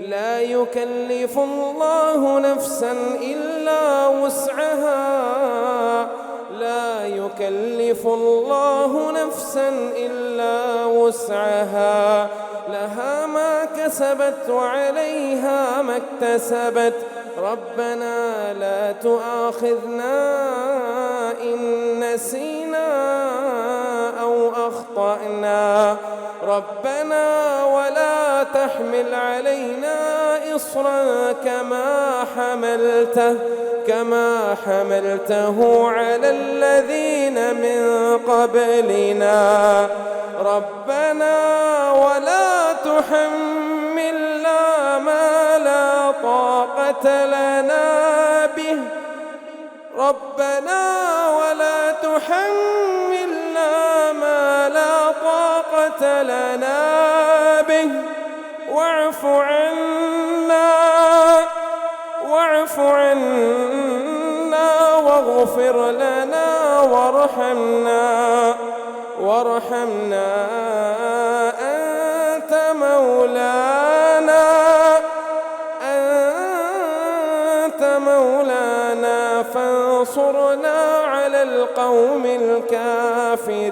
لا يكلف الله نفسا إلا وسعها، لا يكلف الله نفسا إلا وسعها، لها ما كسبت وعليها ما اكتسبت. ربنا لا تؤاخذنا إن نسينا أو أخطأنا، ربنا ولا تحمل علينا إصرا كما حملته على الذين من قبلنا، ربنا ولا تحملنا ما لا طاقة لنا به، ربنا ولا تحملنا ما لا طاقة لنا به، واعف عنا واغفر لنا وارحمنا أنت مولانا فانصرنا على القوم الكافرين.